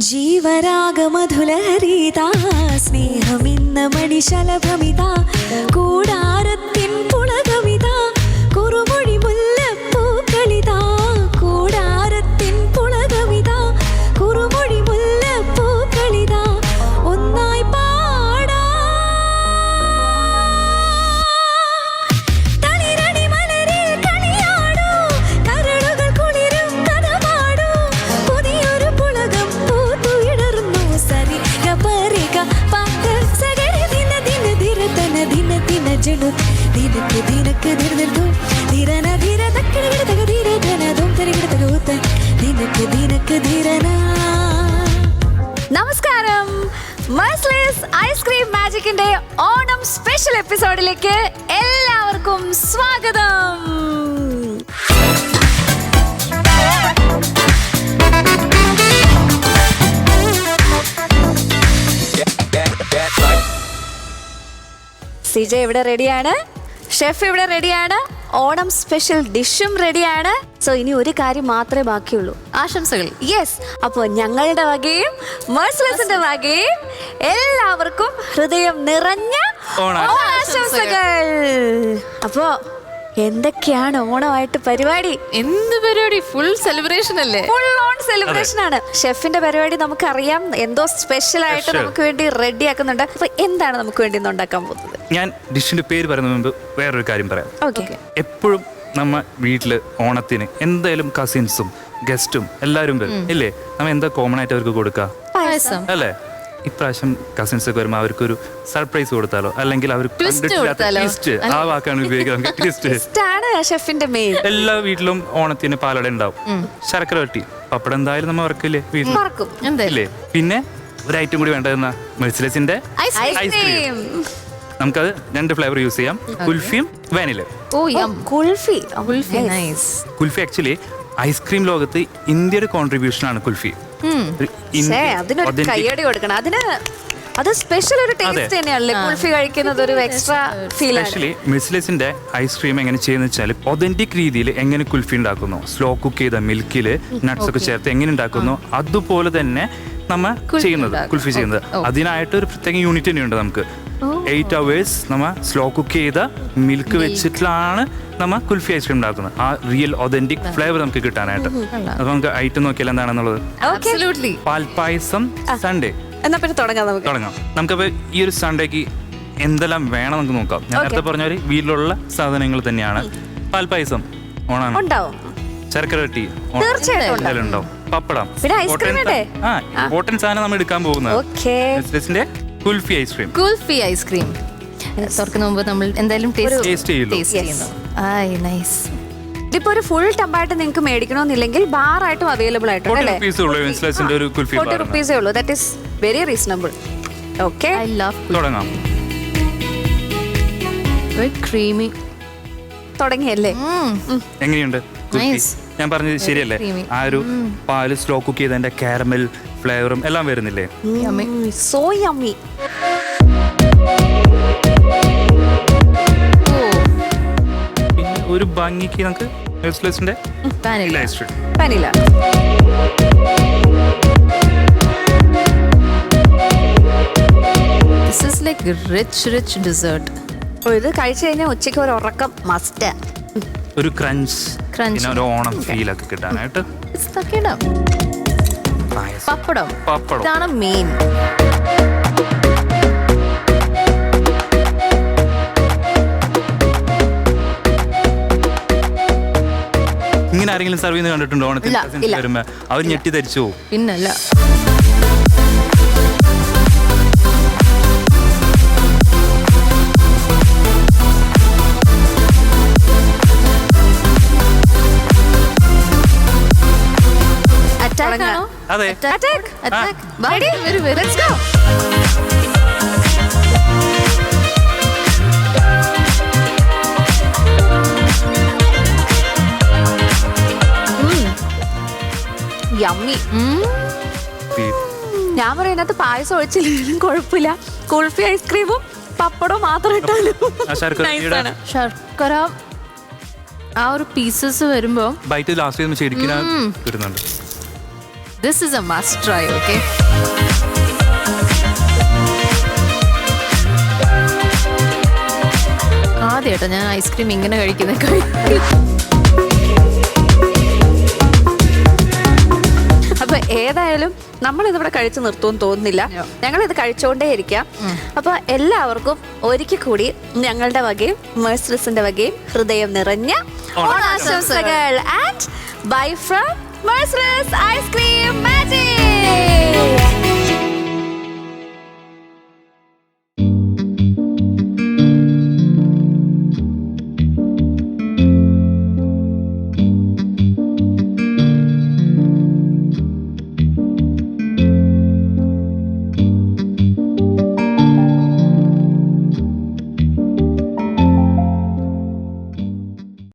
ജീവരാഗമധുലഹരിതാ സ്നേഹമിന്ന മണിശലഭമിതാ കൂടാരത്തിൻ പുളകമിതാ കുറുമൊഴി മുല്ലപ്പൂക്കളിതാ കൂടാരത്തിൻ പുളകമിതാ കുറുമൊഴി മുല്ലപ്പൂക്കളിതാ ഒന്നായി പാടാ തളിരടി മലരിൽ കളിയാടൂ കരളുകൾ കുളിരും കഥ പാടൂ പുതിയൊരു പുളകം പൂത്തുയിടർന്നു സരി ഗപരിക പക സഗരി ദിന ദിന ധിരതന ദിന ദിന ജലു ദിനക്ക് ദിനക്ക് ദിർദിർദു ധിരന ധിര തക്കിട തക ധിരതന ദും തരികിട തകൂത്ത ദിനക്ക് ദിനക്ക് ധിരന. നമസ്കാരം, മർസിലസ് ഐസ്ക്രീം മാജിക്കിന്റെ ഓണം സ്പെഷ്യൽ എപ്പിസോഡിലേക്ക് എല്ലാവർക്കും സ്വാഗതം. സിജെ ഇവിടെ റെഡിയാണ്, ഷെഫ് ഇവിടെ റെഡിയാണ്, ഓണം സ്പെഷ്യൽ ഡിഷും റെഡിയാണ്. സോ ഇനി ഒരു കാര്യം മാത്രമേ ബാക്കിയുള്ളൂ, ആശംസകൾ. യെസ്, അപ്പോൾ ഞങ്ങളുടെ വകയും മർസിലസിന്റെ വകയും എല്ലാവർക്കും ഹൃദയം നിറഞ്ഞ ഓണാശംസകൾ. അപ്പോ എന്തൊക്കെയാണ് ഓണമായിട്ട് പരിപാടി? എന്ത് പരിപാടി? ഫുൾ സെലിബ്രേഷൻ അല്ലേ? ഫുൾ ഓൺ സെലിബ്രേഷൻ ആണ്. ഷെഫിന്റെ പരിപാടി നമുക്കറിയാം, എന്തോ സ്പെഷ്യൽ ആയിട്ട് നമുക്ക് വേണ്ടി റെഡി ആക്കുന്നുണ്ട്. അപ്പൊ എന്താണ് നമുക്ക് വേണ്ടി ഇന്ന് ഉണ്ടാക്കാൻ പോകുന്നത്? ഞാൻ ഡിഷിന്റെ പേര് പറയുന്നതിന് മുമ്പ് വേറൊരു കാര്യം പറയാം. ഓക്കെ, എപ്പോഴും നമ്മ വീട്ടില് ഓണത്തിന് എന്തായാലും കസിൻസും ഗസ്റ്റും എല്ലാവരും വരും ഇല്ലേ? നമ്മ എന്താ കോമൺ ആയിട്ട് അവർക്ക് കൊടുക്കുക? പായസം അല്ലേ? ഇപ്രാവശ്യം കസിൻസ് ഒക്കെ വരുമ്പോൾ അവർക്കൊരു സർപ്രൈസ് കൊടുത്താലോ, അല്ലെങ്കിൽ അവർ ട്വിസ്റ്റ്, ആ വാക്കാണ് ഉപയോഗിക്കുന്നത്, ട്വിസ്റ്റ് ആണ് ഷെഫിന്റെ മെയിൻ. എല്ലാ വീട്ടിലും ഓണത്തിന് പാലട ഉണ്ടാവും, ശർക്കര വട്ടി, പപ്പടം എന്തായാലും നമ്മ വറക്കില്ലേ വീട്ടിൽ, ഇല്ലേ? പിന്നെ ഒരു ഐറ്റം കൂടി വേണ്ടതെന്നാ മെർസിലസിന്റെ ഐസ്ക്രീം. നമുക്കത് രണ്ട് ഫ്ലേവർ യൂസ് ചെയ്യാം, കുൽഫിയും വാനില. കുൽഫി ആക്ച്വലി ഐസ്ക്രീം ലോകത്ത് ഇന്ത്യയുടെ കോൺട്രിബ്യൂഷൻ ആണ് കുൽഫി. അതിനൊരു കയ്യടി കൊടുക്കണം. അതിന് അത് സ്പെഷ്യൽ ഒരു ടേസ്റ്റ് തന്നെയാണല്ലേ കുൽഫി കഴിക്കുന്നത്, ഒരു എക്സ്ട്രാ ഫീൽ. ആക്ച്വലി മെർസിലസിന്റെ ഐസ്ക്രീം എങ്ങനെ ചെയ്യുന്ന വെച്ചാൽ ഒതന്റിക് രീതിയിൽ എങ്ങനെ കുൽഫി ഉണ്ടാക്കുന്നു, സ്ലോ കുക്ക് ചെയ്ത മിൽക്കില് നട്ട്സ് ഒക്കെ ചേർത്ത് എങ്ങനെ ഉണ്ടാക്കുന്നു അതുപോലെ തന്നെ നമ്മ ചെയ്യുന്നത്, കുൽഫി ചെയ്യുന്നത്. അതിനായിട്ട് ഒരു പ്രത്യേക യൂണിറ്റ് തന്നെയുണ്ട് നമുക്ക്. 8 hours നമ്മ സ്ലോ കുക്ക് ചെയ്ത മിൽക്ക് വെച്ചിട്ടാണ് നമ്മ കുൽഫി ഐസ്ക്രീം ഉണ്ടാക്കുന്നത്. ആ റിയൽ ഒതന്റിക് ഫ്ലേവർ നമുക്ക് കിട്ടാനായിട്ട്. അപ്പൊ നമുക്ക് ഐറ്റം നോക്കിയാൽ എന്താണെന്നുള്ളത്. പാൽപ്പായസം സൺഡേ. എന്നാ പിന്നെ തുടങ്ങാം. നമുക്കപ്പോ ഈ ഒരു സൺഡേക്ക് എന്തെല്ലാം വേണം നമുക്ക് നോക്കാം. ഞാൻ നേരത്തെ പറഞ്ഞ വീട്ടിലുള്ള സാധനങ്ങൾ തന്നെയാണ്. പാൽപ്പായസം ഓണാണ്, ശർക്കര വട്ടി ഉണ്ടാവും, പപ്പടം, ഇമ്പോർട്ടൻറ്റ് സാധനം നമ്മൾ എടുക്കാൻ പോകുന്നത് കുൽഫി ഐസ്ക്രീം. കുൽഫി ഐസ്ക്രീം തുറക്കുന്ന മുമ്പ് നമ്മൾ എന്തായാലും ടേസ്റ്റ് ചെയ്യുന്നു. ഇതിപ്പോ ഒരു ഫുൾ ടമ്പായിട്ട് നിങ്ങൾക്ക് മേടിക്കണമെന്നില്ലെങ്കിൽ ബാർ ആയിട്ടും അവൈലബിൾ ആയിട്ടുണ്ട് അല്ലേ? 40 rupees ഉള്ളൂ. That is very reasonable. Okay, I love. തുടങ്ങാം. ക്രീമി തുടങ്ങിയല്ലേ? എങ്ങനെയുണ്ട്? ഞാൻ പറഞ്ഞത് ശരിയല്ലേ? ആ ഒരു പാല് സ്ലോ കുക്ക് ചെയ്തതിന്റെ കാരമൽ ഫ്ലേവറും എല്ലാം വരുന്നില്ലേ? So yummy. പിന്നെ ഒരു ഭംഗിക്ക് നമുക്ക് മെർസിലസിന്റെ ice cream. Vanilla. This is like rich dessert. ഇത് കഴിച്ചു കഴിഞ്ഞാൽ ഉച്ചയ്ക്ക് ഒരു ഉറക്കം മസ്റ്റ്. ഒരു ക്രഞ്ച്, ഒരു ഓണം ഫീൽ ഒക്കെ കിട്ടാനായിട്ട്. പപ്പടം ഇതാണ് മെയിൻ. ഇങ്ങനെ ആരെങ്കിലും സർവ് ചെയ്യുന്നത് കണ്ടിട്ടുണ്ടോ? ഓണത്തിന് വരുമ്പോ അവർ ഞെട്ടി ധരിച്ചു പോകും. പിന്നല്ല. അതെ, യമ്മി. ഞാൻ പറയുന്നത് പായസം ഒഴിച്ചില്ലെങ്കിലും കുഴപ്പമില്ല, കുൽഫി ഐസ്ക്രീമും പപ്പടവും മാത്രം ഇട്ടാലും ശർക്കര ആ ഒരു പീസസ് വരുമ്പോ ബൈറ്റ് ലാസ്റ്റ് ശരിക്കും വരുന്നുണ്ട്. This is a must try. Okay, ആദ്യമായിട്ടോ ഞാൻ ഐസ്ക്രീം ഇങ്ങനെ കഴിക്കുന്നത്. അപ്പൊ ഏതായാലും നമ്മളിതിവിടെ കഴിച്ചു നിർത്തുമെന്ന് തോന്നുന്നില്ല. ഞങ്ങളിത് കഴിച്ചുകൊണ്ടേ ഇരിക്കാം. അപ്പൊ എല്ലാവർക്കും ഒരിക്കൽ കൂടി ഞങ്ങളുടെ വകയും മെഴ്സറിസിന്റെ വകയും ഹൃദയം നിറഞ്ഞ ഓണാശംസകൾ. ആൻഡ് ബൈ ഫ്രം മെഴ്സറിസ് ഐസ്ക്രീം മാജിക്.